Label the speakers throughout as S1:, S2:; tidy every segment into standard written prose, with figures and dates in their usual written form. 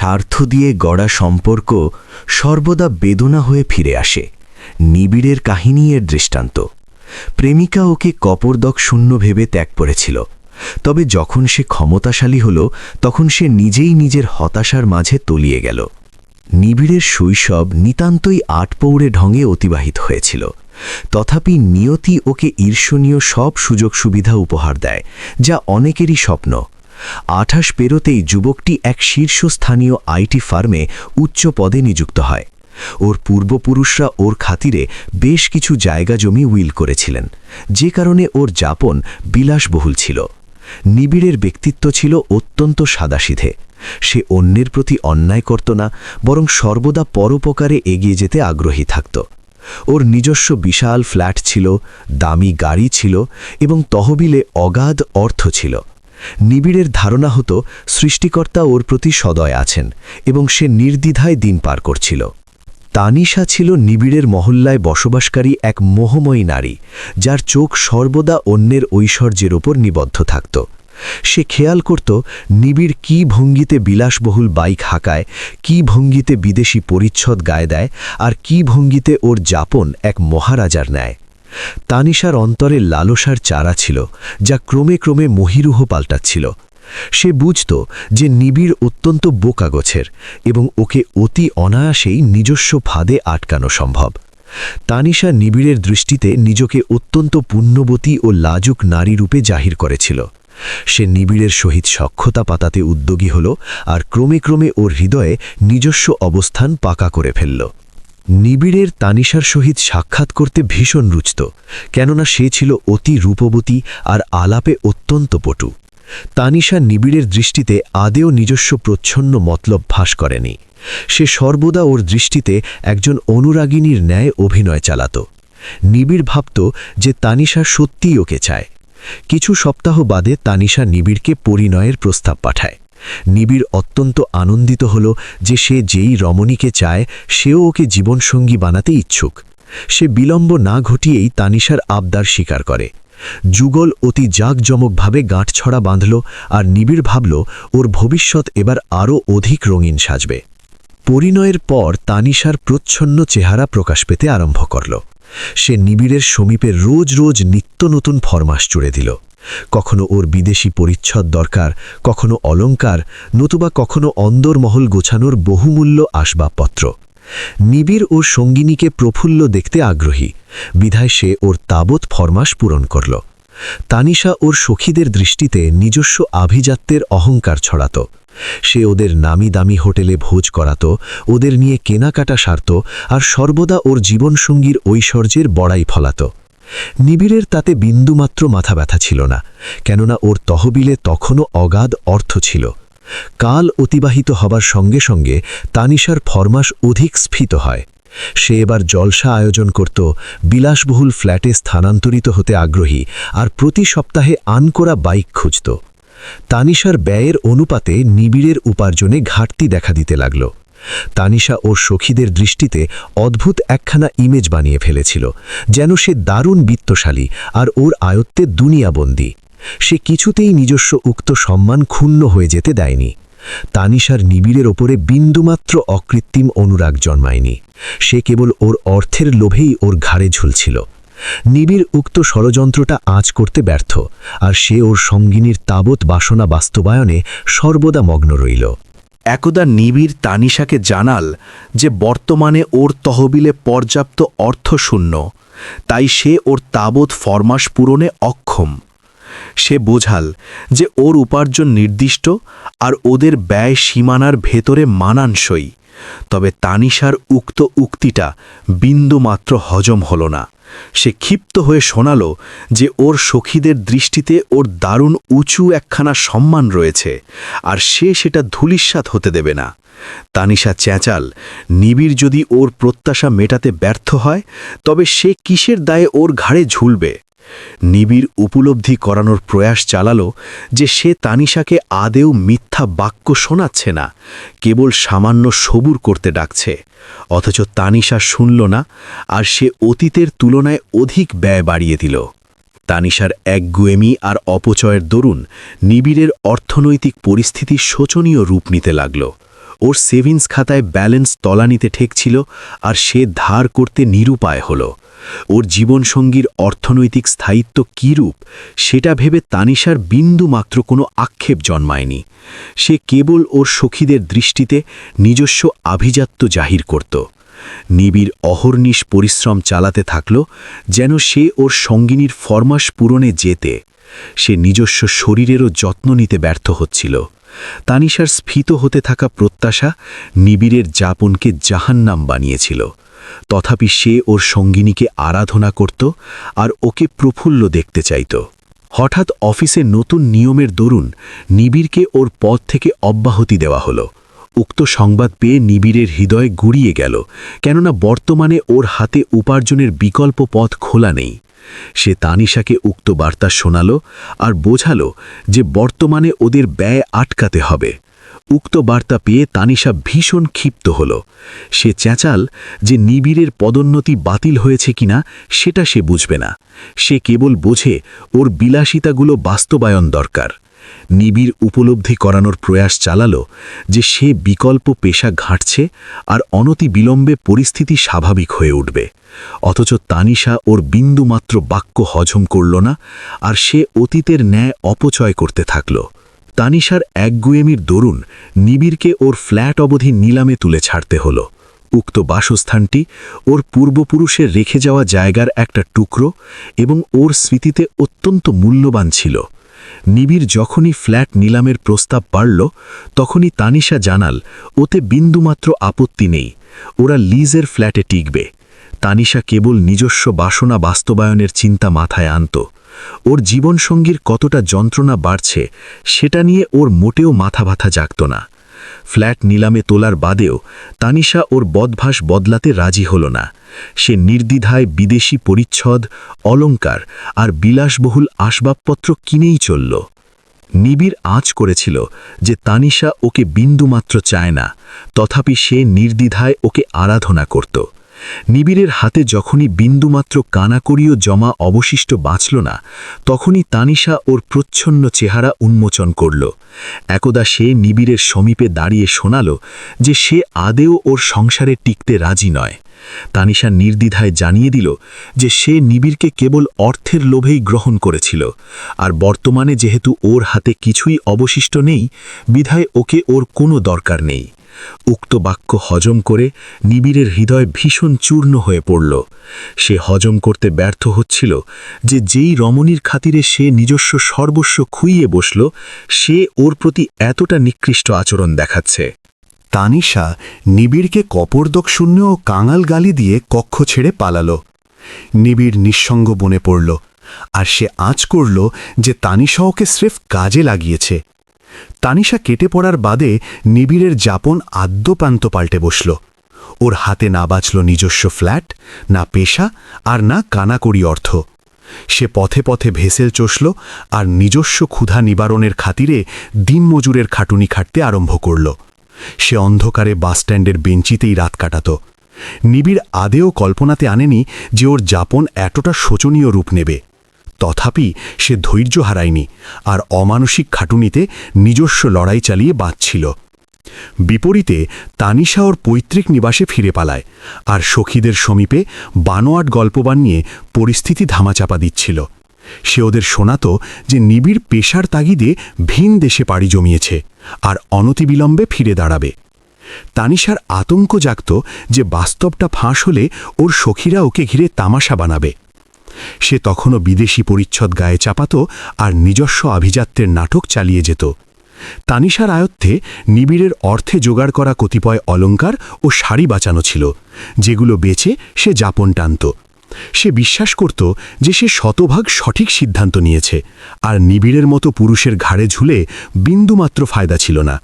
S1: স্বার্থ দিয়ে গড়া সম্পর্ক সর্বদা বেদনা হয়ে ফিরে আসে। নিবিড়ের কাহিনী এর দৃষ্টান্ত। প্রেমিকা ওকে কপর্দক শূন্য ভেবে ত্যাগ করেছিল, তবে যখন সে ক্ষমতাশালী হল তখন সে নিজেই নিজের হতাশার মাঝে তলিয়ে গেল। নিবিড়ের শৈশব নিতান্তই আটপৌড়ে ঢঙে অতিবাহিত হয়েছিল, তথাপি নিয়তি ওকে ঈর্ষণীয় সব সুযোগ সুবিধা উপহার দেয়, যা অনেকেরই স্বপ্ন। 28 পেরোতেই যুবকটি এক শীর্ষস্থানীয় আইটি ফার্মে উচ্চ পদে নিযুক্ত হয়। ওর পূর্বপুরুষরা ওর খাতিরে বেশ কিছু জায়গা জমি উইল করেছিলেন, যে কারণে ওর যাপন বিলাসবহুল ছিল। নিবিড়ের ব্যক্তিত্ব ছিল অত্যন্ত সাদাসিধে। সে অন্যের প্রতি অন্যায় করত না, বরং সর্বদা পরোপকারে এগিয়ে যেতে আগ্রহী থাকত। ওর নিজস্ব বিশাল ফ্ল্যাট ছিল, দামি গাড়ি ছিল এবং তহবিলে অগাধ অর্থ ছিল। নিবিড়ের ধারণা হতো সৃষ্টিকর্তা ওর প্রতি সদয় আছেন এবং সে নির্দ্বিধায় দিন পার করছিল। তানিশা ছিল নিবিড়ের মহল্লায় বসবাসকারী এক মোহময়ী নারী, যার চোখ সর্বদা অন্যের ঐশ্বর্যের ওপর নিবদ্ধ থাকত। সে খেয়াল করত নিবিড় কী ভঙ্গিতে বিলাসবহুল বাইক হাঁকায়, কী ভঙ্গিতে বিদেশি পরিচ্ছদ গায়ে দেয়, আর কী ভঙ্গিতে ওর যাপন এক মহারাজার ন্যায়। তানিশার অন্তরে লালসার চারা ছিল, যা ক্রমে ক্রমে মহিরুহ পাল্টাচ্ছিল। সে বুঝত যে নিবিড় অত্যন্ত বোকা গোছের এবং ওকে অতি অনায়াসেই নিজস্ব ফাঁদে আটকানো সম্ভব। তানিশা নিবিড়ের দৃষ্টিতে নিজকে অত্যন্ত পুণ্যবতী ও লাজুক নারী রূপে জাহির করেছিল। সে নিবিড়ের সহিত সখ্যতা পাতাতে উদ্যোগী হল আর ক্রমে ক্রমে ওর হৃদয়ে নিজস্ব অবস্থান পাকা করে ফেলল। নিবিড়ের তানিশার সহিত সাক্ষাৎ করতে ভীষণ রুচত, কেননা সে ছিল অতি রূপবতী আর আলাপে অত্যন্ত পটু। তানিশা নিবিড়ের দৃষ্টিতে আদেও নিজস্ব প্রচ্ছন্ন মতলব ফাঁস করেনি। সে সর্বদা ওর দৃষ্টিতে একজন অনুরাগিনীর ন্যায় অভিনয় চালাত। নিবিড় ভাবত যে তানিশা সত্যিই ওকে চায়। কিছু সপ্তাহ বাদে তানিশা নিবিড়কে পরিণয়ের প্রস্তাব পাঠায়। নিবিড় অত্যন্ত আনন্দিত হল যে সে যেই রমণীকে চায় সেও ওকে জীবনসঙ্গী বানাতে ইচ্ছুক। সে বিলম্ব না ঘটিয়েই তানিশার আবদার স্বীকার করে। যুগল অতি জাঁকজমকভাবে গাঁটছড়া বাঁধল আর নিবিড় ভাবল ওর ভবিষ্যৎ এবার আরও অধিক রঙিন সাজবে। পরিণয়ের পর তানিশার প্রচ্ছন্ন চেহারা প্রকাশ পেতে আরম্ভ করল। সে নিবিড়ের সমীপে রোজ রোজ নিত্য নতুন ফরমাস জুড়ে দিল। কখনো ওর বিদেশি পরিচ্ছদ দরকার, কখনো অলঙ্কার, নতুবা কখনো অন্দরমহল গোছানোর বহুমূল্য আসবাবপত্র। নিবিড় ওর সঙ্গিনীকে প্রফুল্ল দেখতে আগ্রহী, বিধায় সে ওর তাবৎ ফরমাস পূরণ করল। তানিশা ওর সখীদের দৃষ্টিতে নিজস্ব আভিজাত্যের অহংকার ছড়াত। সে ওদের নামি দামি হোটেলে ভোজ করাত, ওদের নিয়ে কেনাকাটা সারত আর সর্বদা ওর জীবনসঙ্গীর ঐশ্বর্যের বড়াই ফলাত। নিবিড়ের তাতে বিন্দুমাত্র মাথা ব্যথা ছিল না, কেননা ওর তহবিলে তখনও অগাধ অর্থ ছিল। কাল অতিবাহিত হবার সঙ্গে সঙ্গে তানিশার ফরমাস অধিক স্ফীত হয়। সে এবার জলসা আয়োজন করত, বিলাসবহুল ফ্ল্যাটে স্থানান্তরিত হতে আগ্রহী আর প্রতি সপ্তাহে আনকোরা বাইক খুঁজত। তানিশার ব্যয়ের অনুপাতে নিবিড়ের উপার্জনে ঘাটতি দেখা দিতে লাগল। তানিশা ওর সখীদের দৃষ্টিতে অদ্ভুত একখানা ইমেজ বানিয়ে ফেলেছিল, যেন সে দারুণ বিত্তশালী আর ওর আয়ত্তে দুনিয়াবন্দী। সে কিছুতেই নিজস্ব উক্ত সম্মান ক্ষুণ্ণ হয়ে যেতে দেয়নি। তানিশার নিবিড়ের ওপরে বিন্দুমাত্র অকৃত্রিম অনুরাগ জন্মায়নি। সে কেবল ওর অর্থের লোভেই ওর ঘাড়ে ঝুলছিল। নিবিড় উক্ত ষড়যন্ত্রটা আঁচ করতে ব্যর্থ, আর সে ওর সঙ্গিনীর তাবৎ বাসনা বাস্তবায়নে সর্বদা মগ্ন রইল।
S2: একদা নিবিড় তানিশাকে জানাল যে বর্তমানে ওর তহবিলে পর্যাপ্ত অর্থশূন্য, তাই সে ওর তাবৎ ফরমাস পূরণে অক্ষম। সে বোঝাল যে ওর উপার্জন নির্দিষ্ট আর ওদের ব্যয় সীমানার ভেতরে মানানসই। তবে তানিশার উক্ত উক্তিটা বিন্দুমাত্র হজম হল না। সে ক্ষিপ্ত হয়ে শোনাল যে ওর সখীদের দৃষ্টিতে ওর দারুণ উঁচু একখানা সম্মান রয়েছে, আর সে সেটা ধূলিসাৎ হতে দেবে না। তানিশা চেঁচাল, নিবিড় যদি ওর প্রত্যাশা মেটাতে ব্যর্থ হয় তবে সে কিসের দায়ে ওর ঘাড়ে ঝুলবে। নিবিড় উপলব্ধি করানোর প্রয়াস চালালো যে সে তানিশাকে আদেও মিথ্যা বাক্য শোনাচ্ছে না, কেবল সামান্য সবুর করতে ডাকছে। অথচ তানিশা শুনল না, আর সে অতীতের তুলনায় অধিক ব্যয় বাড়িয়ে দিল। তানিশার একগুয়েমি আর অপচয়ের দরুন নিবিড়ের অর্থনৈতিক পরিস্থিতি শোচনীয় রূপ নিতে লাগল। ওর সেভিংস খাতায় ব্যালেন্স তলানিতে ঠেকছিল আর সে ধার করতে নিরুপায় হল। ওর জীবনসঙ্গীর অর্থনৈতিক স্থায়িত্ব কীরূপ সেটা ভেবে তানিশার বিন্দুমাত্র কোনো আক্ষেপ জন্মায়নি। সে কেবল ওর সখীদের দৃষ্টিতে নিজস্ব আভিজাত্য জাহির করত। নিবিড় অহর্নিশ পরিশ্রম চালাতে থাকল যেন সে ওর সঙ্গিনীর ফরমাস পূরণে যেতে। সে নিজস্ব শরীরেরও যত্ন নিতে ব্যর্থ হচ্ছিল। তানিশার স্ফীত হতে থাকা প্রত্যাশা নিবিড়ের যাপনকে জাহান্নাম বানিয়েছিল। তথাপি সে ওর সঙ্গিনীকে আরাধনা করত আর ওকে প্রফুল্ল দেখতে চাইত। হঠাৎ অফিসে নতুন নিয়মের দরুন নিবিড়কে ওর পদ থেকে অব্যাহতি দেওয়া হলো। উক্ত সংবাদ পেয়ে নিবিড়ের হৃদয় গুড়িয়ে গেল, কেননা বর্তমানে ওর হাতে উপার্জনের বিকল্প পথ খোলা নেই। সে তানিশাকে উক্ত বার্তা শোনাল আর বোঝালো যে বর্তমানে ওদের ব্যয় আটকাতে হবে। উক্ত বার্তা পেয়ে তানিশা ভীষণ ক্ষিপ্ত হল। সে চেঁচাল যে নিবিড়ের পদোন্নতি বাতিল হয়েছে কিনা সেটা সে বুঝবে না। সে কেবল বোঝে ওর বিলাসিতাগুলো বাস্তবায়ন দরকার। নিবিড় উপলব্ধি করানোর প্রয়াস চালালো যে সে বিকল্প পেশা ঘাঁটছে আর অনতি বিলম্বে পরিস্থিতি স্বাভাবিক হয়ে উঠবে। অথচ তানিশা ওর বিন্দুমাত্র বাক্য হজম করল না আর সে অতীতের ন্যায় অপচয় করতে থাকল। তানিশার একগুয়েমির দরুন নিবিড়কে ওর ফ্ল্যাট অবধি নিলামে তুলে ছাড়তে হলো। উক্ত বাসস্থানটি ওর পূর্বপুরুষের রেখে যাওয়া জায়গার একটা টুকরো এবং ওর স্মৃতিতে অত্যন্ত মূল্যবান ছিল। নিবিড় যখনই ফ্ল্যাট নিলামের প্রস্তাব পাড়ল তখনই তানিশা জানাল ওতে বিন্দুমাত্র আপত্তি নেই, ওরা লিজের ফ্ল্যাটে টিকবে। তানিশা কেবল নিজস্ব বাসনা বাস্তবায়নের চিন্তা মাথায় আনত। ওর জীবনসঙ্গীর কতটা যন্ত্রণা বাড়ছে সেটা নিয়ে ওর মোটেও মাথা ব্যথা জাগত না। ফ্ল্যাট নিলামে তোলার বাদেও তানিশা ওর বদভাস বদলাতে রাজি হল না। সে নির্দ্বিধায় বিদেশি পরিচ্ছদ, অলংকার আর বিলাসবহুল আসবাবপত্র কিনেই চলল। নিবিড় আঁচ করেছিল যে তানিশা ওকে বিন্দুমাত্র চায় না, তথাপি সে নির্দ্বিধায় ওকে আরাধনা করত। নিবিড়ের হাতে যখনই বিন্দুমাত্র কানাকড়িও জমা অবশিষ্ট বাঁচল না, তখনই তানিশা ওর প্রচ্ছন্ন চেহারা উন্মোচন করল। একদা সে নিবিড়ের সমীপে দাঁড়িয়ে শোনাল যে সে আদেও ওর সংসারে টিকতে রাজি নয়। তানিশা নির্দ্বিধায় জানিয়ে দিল যে সে নিবিড়কে কেবল অর্থের লোভেই গ্রহণ করেছিল, আর বর্তমানে যেহেতু ওর হাতে কিছুই অবশিষ্ট নেই, বিধায় ওকে ওর কোনো দরকার নেই। উক্ত বাক্য হজম করে নিবিড়ের হৃদয় ভীষণ চূর্ণ হয়ে পড়ল। সে হজম করতে ব্যর্থ হচ্ছিল যে যেই রমণীর খাতিরে সে নিজস্ব সর্বস্ব খুইয়ে বসল, সে ওর প্রতি এতটা নিকৃষ্ট আচরণ দেখাচ্ছে।
S3: তানিশা নিবিড়কে কপর্দকশূন্য ও কাঙাল গালি দিয়ে কক্ষ ছেড়ে পালাল। নিবিড় নিঃসঙ্গ বনে পড়ল আর সে আঁচ করল যে তানিশা ওকে স্রেফ কাজে লাগিয়েছে। তানিশা কেটে পড়ার বাদে নিবিড়ের যাপন আদ্যপ্রান্ত পাল্টে বসল। ওর হাতে না বাঁচল নিজস্ব ফ্ল্যাট, না পেশা আর না কানাকড়ি অর্থ। সে পথে পথে ভেসেল চষল আর নিজস্ব ক্ষুধা নিবারণের খাতিরে দিনমজুরের খাটুনি খাটতে আরম্ভ করল। সে অন্ধকারে বাসস্ট্যান্ডের বেঞ্চিতেই রাত কাটাত। নিবিড় আদেও কল্পনাতে আনেনি যে ওর যাপন এতটা শোচনীয় রূপ নেবে। তথাপি সে ধৈর্য হারায়নি আর অমানসিক খাটুনিতে নিজস্ব লড়াই চালিয়ে বাঁচছিল। বিপরীতে তানিশা ওর পৈতৃক নিবাসে ফিরে পালায় আর সখীদের সমীপে বানোয়াট গল্প বানিয়ে পরিস্থিতি ধামাচাপা দিচ্ছিল। সে ওদের শোনাত যে নিবিড় পেশার তাগিদে ভিন দেশে পাড়ি জমিয়েছে আর অনতিবিলম্বে ফিরে দাঁড়াবে। তানিশার আতঙ্ক জাগত যে বাস্তবটা ফাঁস হলে ওর সখীরা ওকে ঘিরে তামাশা বানাবে। সে তখনও বিদেশি পরিচ্ছদ গায়ে চাপাত আর নিজস্ব আভিজাত্যের নাটক চালিয়ে যেত। তানিশার আয়ত্তে নিবিড়ের অর্থে জোগাড় করা কতিপয় অলংকার ও শাড়ি বাঁচানো ছিল, যেগুলো বেচে সে যাপন টানত। সে বিশ্বাস করত যে সে শতভাগ সঠিক সিদ্ধান্ত নিয়েছে আর নিবিড়ের মতো পুরুষের ঘাড়ে ঝুলে বিন্দুমাত্র ফায়দা ছিল না।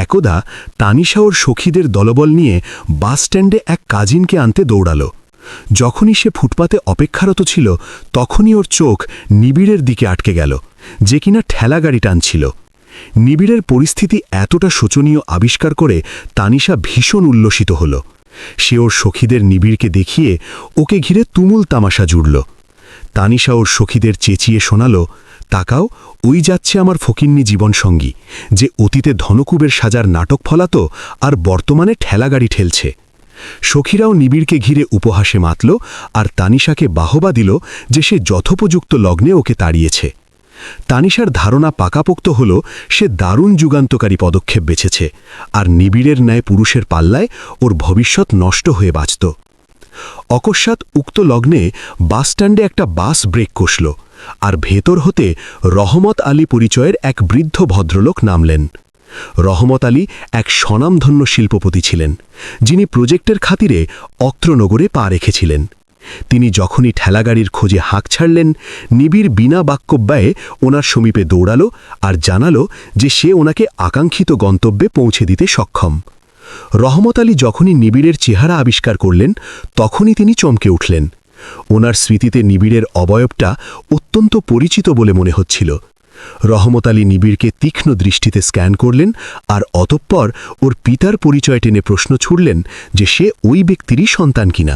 S3: একদা তানিশা ওর সখীদের দলবল নিয়ে বাসস্ট্যান্ডে এক কাজিনকে আনতে দৌড়াল। যখনই সে ফুটপাতে অপেক্ষারত ছিল তখনই ওর চোখ নিবিড়ের দিকে আটকে গেল, যে কিনা ঠেলাগাড়ি টানছিল। নিবিড়ের পরিস্থিতি এতটা শোচনীয় আবিষ্কার করে তানিশা ভীষণ উল্লসিত হল। সে ওর সখীদের নিবিড়কে দেখিয়ে ওকে ঘিরে তুমুল তামাশা জুড়ল। তানিশা ওর সখীদের চেঁচিয়ে শোনাল, তাকাও, ওই যাচ্ছে আমার ফকিন্নি জীবনসঙ্গী, যে অতীতে ধনকুবের সাজার নাটক ফলাতো আর বর্তমানে ঠেলাগাড়ি ঠেলছে। সখীরাও নিবিড়কে ঘিরে উপহাসে মাতল আর তানিশাকে বাহবা দিল যে সে যথোপযুক্ত লগ্নে ওকে তাড়িয়েছে। তানিশার ধারণা পাকাপোক্ত হল সে দারুণ যুগান্তকারী পদক্ষেপ বেছেছে, আর নিবিড়ের ন্যায় পুরুষের পাল্লায় ওর ভবিষ্যৎ নষ্ট হয়ে বাঁচত। অকস্মাৎ উক্ত লগ্নে বাসস্ট্যান্ডে একটা বাস ব্রেক কষল, আর ভেতর হতে রহমত আলী পরিচয়ের এক বৃদ্ধ ভদ্রলোক নামলেন। রহমত আলী এক স্বনামধন্য শিল্পপতি ছিলেন, যিনি প্রজেক্টের খাতিরে অত্রনগরে পা রেখেছিলেন। তিনি যখনই ঠেলাগাড়ির খোঁজে হাঁক ছাড়লেন, নিবিড় বিনা বাক্যব্যয়ে ওনার সমীপে দৌড়াল আর জানাল যে সে ওনাকে আকাঙ্ক্ষিত গন্তব্যে পৌঁছে দিতে সক্ষম। রহমত আলী যখনই নিবিড়ের চেহারা আবিষ্কার করলেন, তখনই তিনি চমকে উঠলেন। ওনার স্মৃতিতে নিবিড়ের অবয়বটা অত্যন্ত পরিচিত বলে মনে হচ্ছিল। রহমত আলী নিবিড়কে তীক্ষ্ণ দৃষ্টিতে স্ক্যান করলেন আর অতঃপর ওর পিতার পরিচয় টেনে প্রশ্ন ছুড়লেন যে সে ওই ব্যক্তিরই সন্তান কিনা।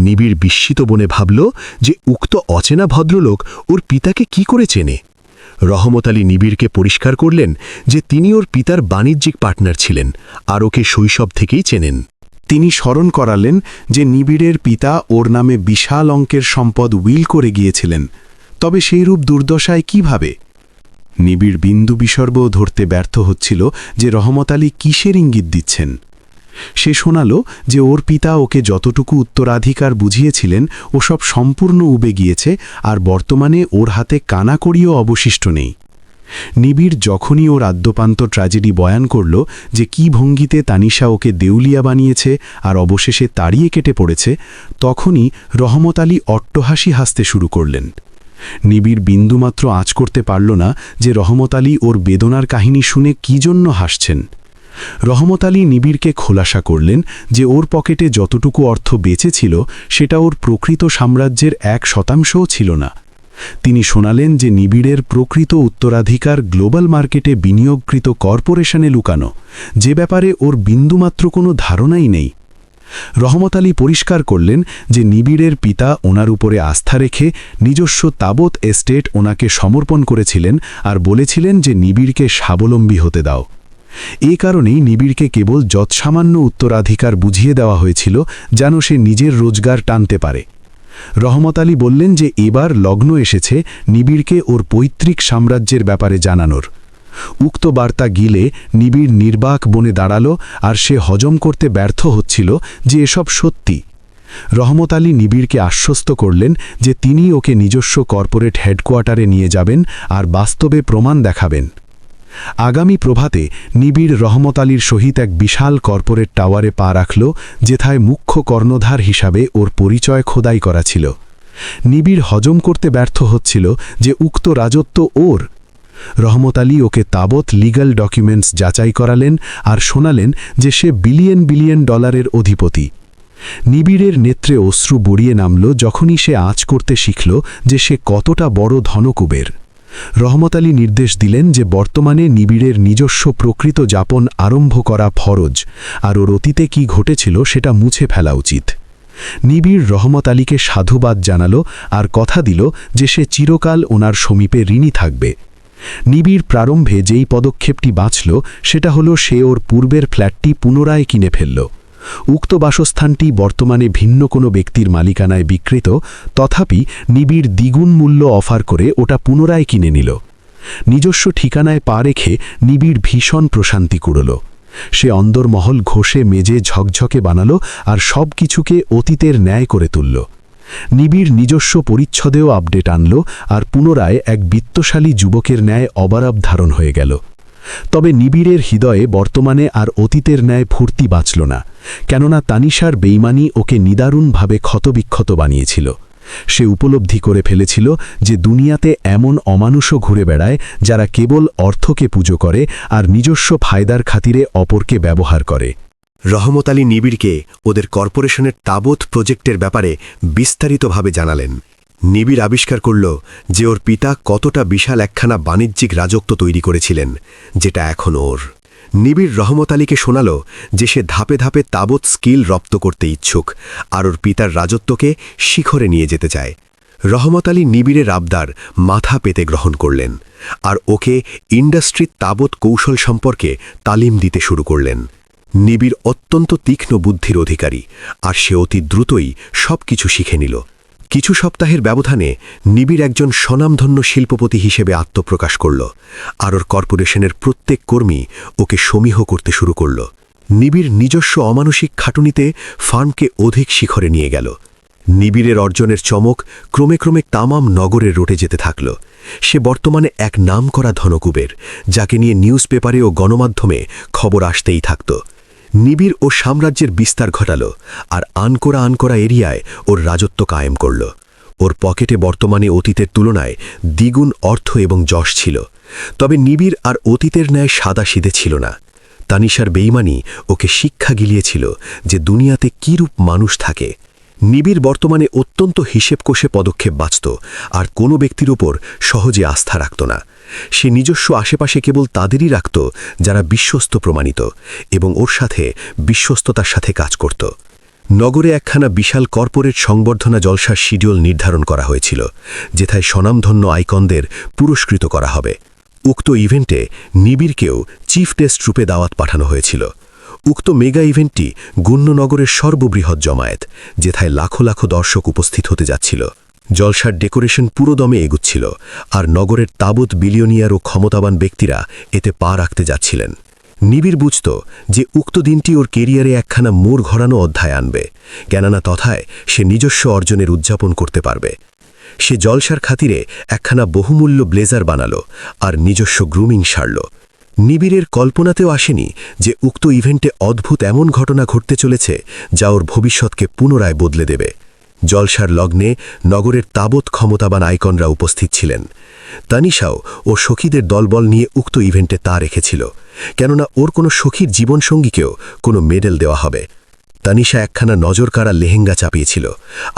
S3: নিবিড় বিস্মিত বনে ভাবল যে উক্ত অচেনা ভদ্রলোক ওর পিতাকে কি করে চেনে। রহমত আলী নিবিড়কে পরিষ্কার করলেন যে তিনি ওর পিতার বাণিজ্যিক পার্টনার ছিলেন আর ওকে শৈশব থেকেই চেনেন।
S2: তিনি স্মরণ করালেন যে নিবিড়ের পিতা ওর নামে বিশাল অঙ্কের সম্পদ উইল করে গিয়েছিলেন, তবে সেইরূপ দুর্দশায় কিভাবে? নিবিড় বিন্দু বিসর্গও ধরতে ব্যর্থ হচ্ছিল যে রহমত আলী কিসের ইঙ্গিত দিচ্ছেন। সে শোনাল যে ওর পিতা ওকে যতটুকু উত্তরাধিকার বুঝিয়েছিলেন ওসব সম্পূর্ণ উবে গিয়েছে, আর বর্তমানে ওর হাতে কানাকড়িও অবশিষ্ট নেই। নিবিড় যখনই ওর আদ্যপান্ত ট্র্যাজেডি বয়ান করল যে কি ভঙ্গিতে তানিশা ওকে দেউলিয়া বানিয়েছে আর অবশেষে তাড়িয়ে কেটে পড়েছে, তখনই রহমত আলী অট্টহাসি হাসতে শুরু করলেন। নিবিড় বিন্দুমাত্র আঁচ করতে পারল না যে রহমত আলী ওর বেদনার কাহিনী শুনে কি জন্য হাসছেন। রহমত আলী নিবিড়কে খোলাসা করলেন যে ওর পকেটে যতটুকু অর্থ বেঁচে ছিল সেটা ওর প্রকৃত সাম্রাজ্যের 1% ছিল না। তিনি শোনালেন যে নিবিড়ের প্রকৃত উত্তরাধিকার গ্লোবাল মার্কেটে বিনিয়োগকৃত কর্পোরেশনে লুকানো, যে ব্যাপারে ওর বিন্দুমাত্র কোনো ধারণাই নেই। রহমত আলী পরিষ্কার করলেন যে নিবিড়ের পিতা ওনার উপরে আস্থা রেখে নিজস্ব তাবৎ এস্টেট ওনাকে সমর্পণ করেছিলেন আর বলেছিলেন যে নিবিড়কে স্বাবলম্বী হতে দাও। এ কারণেই নিবিড়কে কেবল যৎসামান্য উত্তরাধিকার বুঝিয়ে দেওয়া হয়েছিল যেন সে নিজের রোজগার টানতে পারে। রহমত আলী বললেন যে এবার লগ্ন এসেছে নিবিড়কে ওর পৈতৃক সাম্রাজ্যের ব্যাপারে জানানোর। উক্ত বার্তা গিলে নিবিড় নির্বাক বনে দাঁড়াল আর সে হজম করতে ব্যর্থ হচ্ছিল যে এসব সত্যি। রহমত আলী নিবিড়কে আশ্বস্ত করলেন যে তিনি ওকে নিজস্ব কর্পোরেট হেডকোয়ার্টারে নিয়ে যাবেন আর বাস্তবে প্রমাণ দেখাবেন। আগামী প্রভাতে নিবিড় রহমত আলীর সহিত এক বিশাল কর্পোরেট টাওয়ারে পা রাখল, যেথায় মুখ্য কর্ণধার হিসাবে ওর পরিচয় খোদাই করা ছিল। নিবিড় হজম করতে ব্যর্থ হচ্ছিল যে উক্ত রাজত্ব ওর। রহমত আলী ওকে তাবৎ লিগ্যাল ডকুমেন্টস যাচাই করালেন আর শোনালেন যে সে বিলিয়ন বিলিয়ন ডলারের অধিপতি। নিবিড়ের নেত্রে অশ্রু বড়িয়ে নামল যখনই সে আঁচ করতে শিখল যে সে কতটা বড় ধনকুবের। রহমত আলী নির্দেশ দিলেন যে বর্তমানে নিবিড়ের নিজস্ব প্রকৃত যাপন আরম্ভ করা ফরজ, আর ওর অতীতে কি ঘটেছিল সেটা মুছে ফেলা উচিত। নিবিড় রহমত আলীকে সাধুবাদ জানাল আর কথা দিল যে সে চিরকাল ওনার সমীপে ঋণী থাকবে। নিবিড় প্রারম্ভে যেই পদক্ষেপটি বাঁচল সেটা হলো সে ওর পূর্বের ফ্ল্যাটটি পুনরায় কিনে ফেলল। উক্ত বাসস্থানটি বর্তমানে ভিন্ন কোনো ব্যক্তির মালিকানায় বিক্রিত, তথাপি নিবিড় দ্বিগুণ মূল্য অফার করে ওটা পুনরায় কিনে নিল। নিজস্ব ঠিকানায় পা রেখে নিবিড় ভীষণ প্রশান্তি কুড়ল। সে অন্দরমহল ঘষে মেজে ঝকঝকে বানাল আর সব কিছুকে অতীতের ন্যায় করে তুলল। নিবিড় নিজস্ব পরিচ্ছদেও আপডেট আনল আর পুনরায় এক বিত্তশালী যুবকের ন্যায় অবারব ধারণ হয়ে গেল। তবে নিবিড়ের হৃদয়ে বর্তমানে আর অতীতের ন্যায় ফুর্তি বাঁচল না, কেননা তানিশার বেইমানি ওকে নিদারুণভাবে ক্ষতবিক্ষত বানিয়েছিল। সে উপলব্ধি করে ফেলেছিল যে দুনিয়াতে এমন অমানুষও ঘুরে বেড়ায় যারা কেবল অর্থকে পুজো করে আর নিজস্ব ফায়দার খাতিরে অপরকে ব্যবহার করে।
S3: রহমত আলী নিবিড়কে ওদের কর্পোরেশনের তাবৎ প্রজেক্টের ব্যাপারে বিস্তারিতভাবে জানালেন। নিবিড় আবিষ্কার করল যে ওর পিতা কতটা বিশাল একখানা বাণিজ্যিক রাজত্ব তৈরি করেছিলেন, যেটা এখন ওর। নিবিড় রহমত আলীকে শোনাল যে সে ধাপে ধাপে তাবৎ স্কিল রপ্ত করতে ইচ্ছুক আর ওর পিতার রাজত্বকে শিখরে নিয়ে যেতে চায়। রহমত আলী নিবিড়ের আবদার মাথা পেতে গ্রহণ করলেন আর ওকে ইন্ডাস্ট্রির তাবৎ কৌশল সম্পর্কে তালিম দিতে শুরু করলেন। নিবিড় অত্যন্ত তীক্ষ্ণ বুদ্ধির অধিকারী আর সে অতি দ্রুতই সবকিছু শিখে নিল। কিছু সপ্তাহের ব্যবধানে নিবিড় একজন স্বনামধন্য শিল্পপতি হিসেবে আত্মপ্রকাশ করল আর ওর কর্পোরেশনের প্রত্যেক কর্মী ওকে সমীহ করতে শুরু করল। নিবিড় নিজস্ব অমানসিক খাটুনিতে ফার্মকে অধিক শিখরে নিয়ে গেল। নিবিড়ের অর্জনের চমক ক্রমে ক্রমে তামাম নগরে রটে যেতে থাকল। সে বর্তমানে এক নামকরা ধনকুবের, যাকে নিয়ে নিউজ পেপারে ও গণমাধ্যমে খবর আসতেই থাকত। নিবিড় ও সাম্রাজ্যের বিস্তার ঘটাল আর আনকোরা এরিয়ায় ওর রাজত্ব কায়েম করল। ওর পকেটে বর্তমানে অতীতের তুলনায় দ্বিগুণ অর্থ এবং যশ ছিল। তবে নিবিড় আর অতীতের ন্যায় সাদাসিধে ছিল না। তানিশার বেইমানি ওকে শিক্ষা গিলিয়েছিল যে দুনিয়াতে কীরূপ মানুষ থাকে। নিবিড় বর্তমানে অত্যন্ত হিসেব কষে পদক্ষেপ বাঁচত আর কোনো ব্যক্তির ওপর সহজে আস্থা রাখত না। সে নিজস্ব আশেপাশে কেবল তাদেরই রাখত যারা বিশ্বস্ত প্রমাণিত এবং ওর সাথে বিশ্বস্ততার সাথে কাজ করত। নগরে একখানা বিশাল কর্পোরেট সংবর্ধনা জলসার শিডিউল নির্ধারণ করা হয়েছিল, যেথায় স্বনামধন্য আইকনদের পুরস্কৃত করা হবে। উক্ত ইভেন্টে নিবিড়কেও চিফ টেস্ট রূপে দাওয়াত পাঠানো হয়েছিল। উক্ত মেগা ইভেন্টটি গুণ্যনগরের সর্ববৃহৎ জমায়েত, যেথায় লাখো লাখো দর্শক উপস্থিত হতে যাচ্ছিল। জলসার ডেকোরেশন পুরোদমে এগুচ্ছিল আর নগরের তাবৎ বিলিয়নিয়ার ও ক্ষমতাবান ব্যক্তিরা এতে পা রাখতে যাচ্ছিলেন। নিবিড় বুঝত যে উক্ত দিনটি ওর কেরিয়ারে একখানা মোড় ঘোরানো অধ্যায় আনবে, কেননা তথায় সে নিজস্ব অর্জনের উদযাপন করতে পারবে। সে জলসার খাতিরে একখানা বহুমূল্য ব্লেজার বানালো আর নিজস্ব গ্রুমিং সারল। নিবিড়ের কল্পনাতেও আসেনি যে উক্ত ইভেন্টে অদ্ভুত এমন ঘটনা ঘটতে চলেছে যা ওর ভবিষ্যৎকে পুনরায় বদলে দেবে। জলসার লগ্নে নগরের তাবৎ ক্ষমতাবান আইকনরা উপস্থিত ছিলেন। তানিশাও ও সখীদের দলবল নিয়ে উক্ত ইভেন্টে তা রেখেছিল, কেননা ওর কোনো সখীর জীবনসঙ্গীকেও কোনো মেডেল দেওয়া হবে। তানিশা একখানা নজরকাড়া লেহেঙ্গা চাপিয়েছিল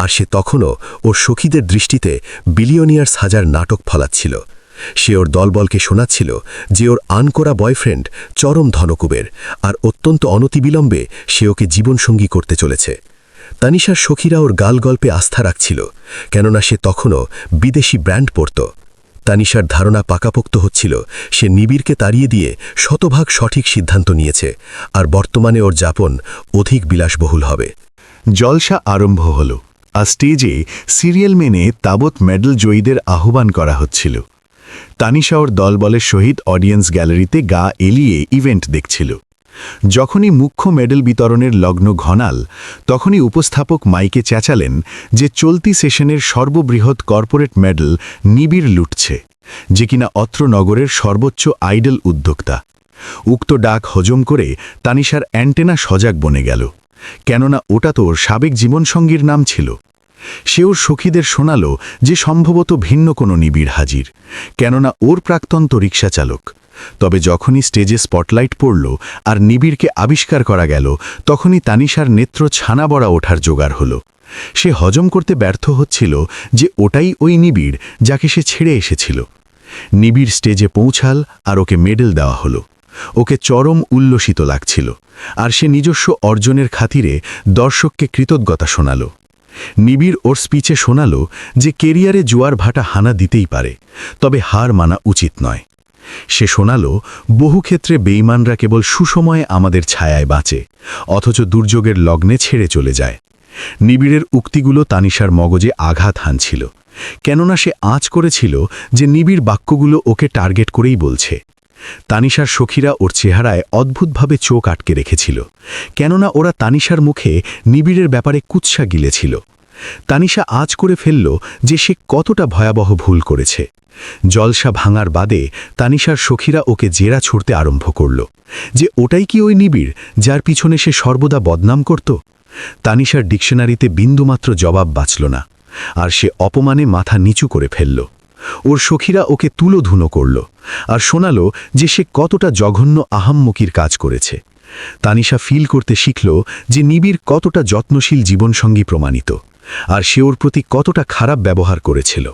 S3: আর সে তখনও ওর সখীদের দৃষ্টিতে বিলিয়নিয়ার্স হাজার নাটক ফলাচ্ছিল। সে ওর দলবলকে শোনাচ্ছিল যে ওর আনকোরা বয়ফ্রেন্ড চরম ধনকুবের আর অত্যন্ত অনতিবিলম্বে সে ওকে জীবনসঙ্গী করতে চলেছে। তানিশার সখীরা ওর গালগল্পে আস্থা রাখছিল, কেননা সে তখনও বিদেশি ব্র্যান্ড পরত। তানিশার ধারণা পাকাপোক্ত হচ্ছিল সে নিবিড়কে তাড়িয়ে দিয়ে শতভাগ সঠিক সিদ্ধান্ত নিয়েছে আর বর্তমানে ওর যাপন অধিক বিলাসবহুল হবে।
S4: জলসা আরম্ভ হল আর স্টেজে সিরিয়াল মেনে তাবৎ মেডেল জয়ীদের আহ্বান করা হচ্ছিল। তানিশা ওর দলবলের সহিত অডিয়েন্স গ্যালারিতে গা এলিয়ে ইভেন্ট দেখছিল। যখনই মুখ্য মেডেল বিতরণের লগ্ন ঘনাল, তখনই উপস্থাপক মাইকে চেঁচালেন যে চলতি সেশনের সর্ববৃহৎ কর্পোরেট মেডেল নিবিড় লুটছে, যে কিনা অত্র নগরের সর্বোচ্চ আইডল উদ্যোক্তা। উক্ত ডাক হজম করে তানিশার অ্যান্টেনা সজাগ বনে গেল, কেননা ওটা তো ওর সাবেক জীবনসঙ্গীর নাম ছিল। সে ওর সখীদের শোনাল যে সম্ভবত ভিন্ন কোনো নিবিড় হাজির, কেননা ওর প্রাক্তন তো রিক্সা চালক। তবে যখনই স্টেজে স্পটলাইট পড়ল আর নিবিড়কে আবিষ্কার করা গেল, তখনই তানিশার নেত্র ছানা বড়া ওঠার জোগাড় হল। সে হজম করতে ব্যর্থ হচ্ছিল যে ওটাই ওই নিবিড় যাকে সে ছেড়ে এসেছিল। নিবিড় স্টেজে পৌঁছাল আর ওকে মেডেল দেওয়া হলো। ওকে চরম উল্লসিত লাগছিল আর সে নিজস্ব অর্জনের খাতিরে দর্শককে কৃতজ্ঞতা শোনাল। নিবিড় ওর স্পিচে শোনাল যে কেরিয়ারে জোয়ার ভাটা হানা দিতেই পারে, তবে হার মানা উচিত নয়। সে শোনাল বহু ক্ষেত্রে বেঈমানরা কেবল সুসময়ে আমাদের ছায়ায় বাঁচে, অথচ দুর্যোগের লগ্নে ছেড়ে চলে যায়। নিবিড়ের উক্তিগুলো তানিশার মগজে আঘাত হানছিল, কেননা সে আঁচ করেছিল যে নিবিড় বাক্যগুলো ওকে টার্গেট করেই বলছে। তানিশার সখীরা ওর চেহারায় অদ্ভুতভাবে চোখ আটকে রেখেছিল, কেননা ওরা তানিশার মুখে নিবিড়ের ব্যাপারে কুৎসা গিলেছিল। তানিশা আঁচ করে ফেলল যে সে কতটা ভয়াবহ ভুল করেছে। জলসা ভাঙার বাদে তানিশার সখীরা ওকে জেরা ছুড়তে আরম্ভ করল যে ওটাই কি ওই নিবিড় যার পিছনে সে সর্বদা বদনাম করত। তানিশার ডিকশনারিতে বিন্দুমাত্র জবাব বাঁচল না আর সে অপমানে মাথা নিচু করে ফেলল। ওর সখীরা ওকে তুলোধুনো করল আর শোনাল যে সে কতটা জঘন্য আহাম্মকির কাজ করেছে। তানিশা ফিল করতে শিখল যে নিবিড় কতটা যত্নশীল জীবনসঙ্গী প্রমাণিত আর সে ওর প্রতি কতটা খারাপ ব্যবহার করেছিল।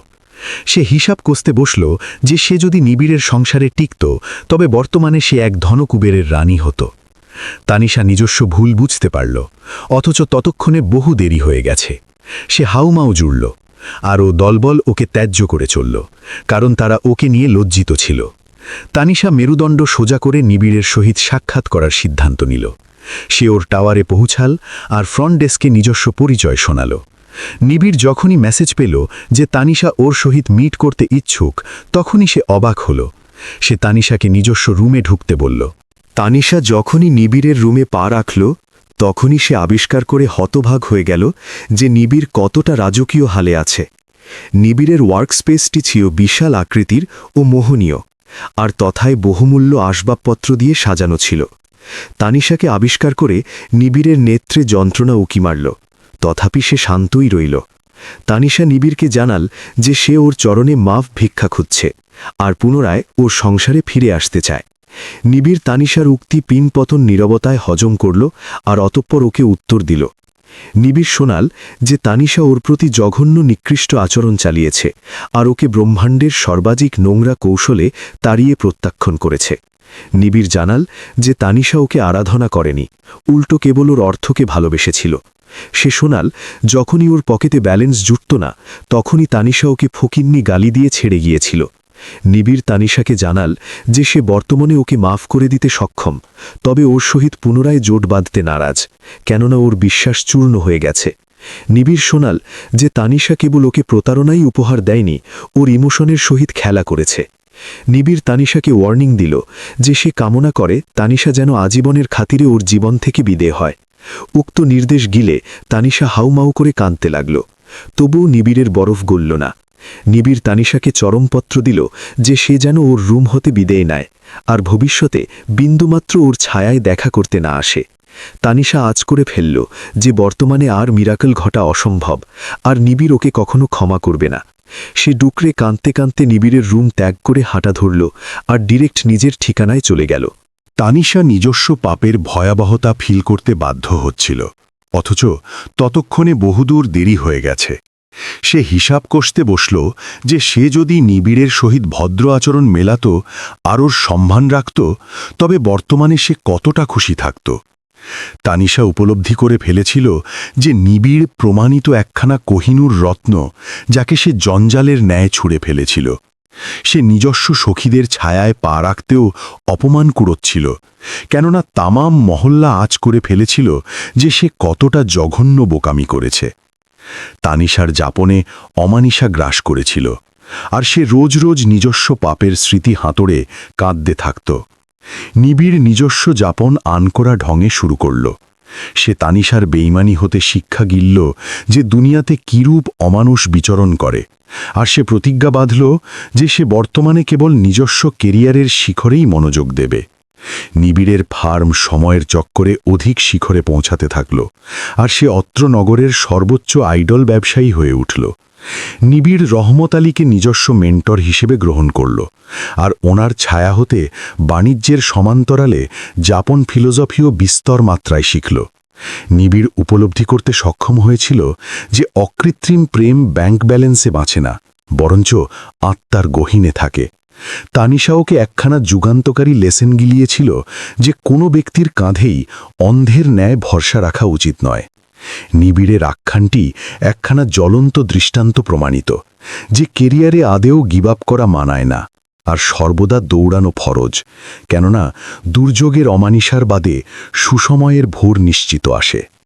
S4: সে হিসাব কষতে বসল যে সে যদি নিবিড়ের সংসারে টিকত, তবে বর্তমানে সে এক ধনকুবেরের রানী হতো। তানিশা নিজস্ব ভুল বুঝতে পারল, অথচ ততক্ষণে বহু দেরি হয়ে গেছে। সে হাউমাউ জুড়ল। আর ও দলবল ওকে ত্যায্য করে চলল, কারণ তারা ওকে নিয়ে লজ্জিত ছিল। তানিশা মেরুদণ্ড সোজা করে নিবিড়ের সহিত সাক্ষাৎ করার সিদ্ধান্ত নিল। সে ওর টাওয়ারে পৌঁছাল আর ফ্রন্ট ডেস্কে নিজস্ব পরিচয় শোনাল। নিবিড় যখনই মেসেজ পেল যে তানিশা ওর সহিত মিট করতে ইচ্ছুক, তখনই সে অবাক হল। সে তানিশাকে নিজস্ব রুমে ঢুকতে বলল।
S1: তানিশা যখনই নিবিড়ের রুমে পা রাখল, তখনই সে আবিষ্কার করে হতভাগ হয়ে গেল যে নিবিড় কতটা রাজকীয় হালে আছে। নিবিড়ের ওয়ার্কস্পেসটি ছিল বিশাল আকৃতির ও মোহনীয়, আর তথায় বহুমূল্য আসবাবপত্র দিয়ে সাজানো ছিল। তানিশাকে আবিষ্কার করে নিবিড়ের নেত্রে যন্ত্রণা উকি মারল, তথাপি সে শান্তই রইল। তানিশা নিবিড়কে জানাল যে সে ওর চরণে মাফ ভিক্ষা খুঁজছে আর পুনরায় ওর সংসারে ফিরে আসতে চায়। নিবিড় তানিশার উক্তি পিনপতন নীরবতায় হজম করল আর অতঃপর ওকে উত্তর দিল। নিবিড় শোনাল যে তানিশা ওর প্রতি জঘন্য নিকৃষ্ট আচরণ চালিয়েছে আর ওকে ব্রহ্মাণ্ডের সর্বাধিক নোংরা কৌশলে তাড়িয়ে প্রত্যাখ্যান করেছে। নিবিড় জানাল যে তানিশা ওকে আরাধনা করেনি, উল্টো কেবল ওর অর্থকে ভালোবেসেছিল। সে শোনাল যখনই ওর পকেটে ব্যালেন্স জুটত না, তখনই তানিশা ওকে ফকিন্নি গালি দিয়ে ছেড়ে গিয়েছিল। নিবিড় তানিশাকে জানাল যে সে বর্তমানে ওকে মাফ করে দিতে সক্ষম, তবে ওর সহিত পুনরায় জোট বাঁধতে নারাজ, কেননা ওর বিশ্বাস চূর্ণ হয়ে গেছে। নিবিড় শোনাল যে তানিশা কেবল ওকে প্রতারণাই উপহার দেয়নি, ওর ইমোশনের সহিত খেলা করেছে। নিবিড় তানিশাকে ওয়ার্নিং দিল যে সে কামনা করে তানিশা যেন আজীবনের খাতিরে ওর জীবন থেকে বিদেয় হয়। উক্ত নির্দেশ গিলে তানিশা হাউমাউ করে কাঁদতে লাগল, তবুও নিবিড়ের বরফ গলল না। নিবিড় তানিশাকে চরমপত্র দিল যে সে যেন ওর রুম হতে বিদেয় নেয় আর ভবিষ্যতে বিন্দুমাত্র ওর ছায়ায় দেখা করতে না আসে। তানিশা আজ করে ফেলল যে বর্তমানে আর মিরাকল ঘটা অসম্ভব, আর নিবিড় ওকে কখনো ক্ষমা করবে না। সে ডুকরে কাঁদতে কাঁদতে নিবিড়ের রুম ত্যাগ করে হাঁটা ধরল আর ডিরেক্ট নিজের ঠিকানায় চলে গেল।
S4: তানিশা নিজস্ব পাপের ভয়াবহতা ফিল করতে বাধ্য হচ্ছিল, অথচ ততক্ষণে বহুদূর দেরি হয়ে গেছে। সে হিসাব কষতে বসল যে সে যদি নিবিড়ের সহিত ভদ্র আচরণ মেলাত আর ওর সম্মান রাখত, তবে বর্তমানে সে কতটা খুশি থাকত। তানিশা উপলব্ধি করে ফেলেছিল যে নিবিড় প্রমাণিত একখানা কোহিনূর রত্ন, যাকে সে জঞ্জালের ন্যায় ছুঁড়ে ফেলেছিল। সে নিজস্ব সখীদের ছায়ায় পা রাখতেও অপমান কুড়োচ্ছিল, কেননা তামাম মহল্লা আজ করে ফেলেছিল যে সে কতটা জঘন্য বোকামি করেছে। তানিশার যাপনে অমানিসা গ্রাস করেছিল, আর সে রোজ রোজ নিজস্ব পাপের স্মৃতি হাতড়ে কাঁদতে থাকত। নিবিড় নিজস্ব যাপন আনকরা ঢঙে শুরু করল। সে তানিশার বেইমানি হতে শিক্ষা গিলল যে দুনিয়াতে কিরূপ অমানুষ বিচরণ করে, আর সে প্রতিজ্ঞা বাঁধল যে সে বর্তমানে কেবল নিজস্ব কেরিয়ারের শিখরেই মনোযোগ দেবে। নিবিড়ের ফার্ম সময়ের চক্করে অধিক শিখরে পৌঁছাতে থাকল, আর সে অত্র নগরের সর্বোচ্চ আইডল ব্যবসায়ী হয়ে উঠল। নিবিড় রহমত আলীকে নিজস্ব মেন্টর হিসেবে গ্রহণ করল, আর ওনার ছায়া হতে বাণিজ্যের সমান্তরালে যাপন ফিলোসফিও বিস্তর মাত্রায় শিখল। নিবিড় উপলব্ধি করতে সক্ষম হয়েছিল যে অকৃত্রিম প্রেম ব্যাংক ব্যালেন্সে বাঁচে না, বরঞ্চ আত্মার গহীনে থাকে। তানিশা ওকে একখানা যুগান্তকারী লেসেন গিলিয়েছিল যে কোনো ব্যক্তির কাঁধেই অন্ধের ন্যায় ভরসা রাখা উচিত নয়। নিবিড়ের আখ্যানটি একখানা জ্বলন্ত দৃষ্টান্ত প্রমাণিত যে কেরিয়ারে আদেও গিভ আপ করা মানায় না, আর সর্বদা দৌড়ানো ফরজ, কেননা দুর্যোগের অমানিসার বাদে সুসময়ের ভোর নিশ্চিত আসে।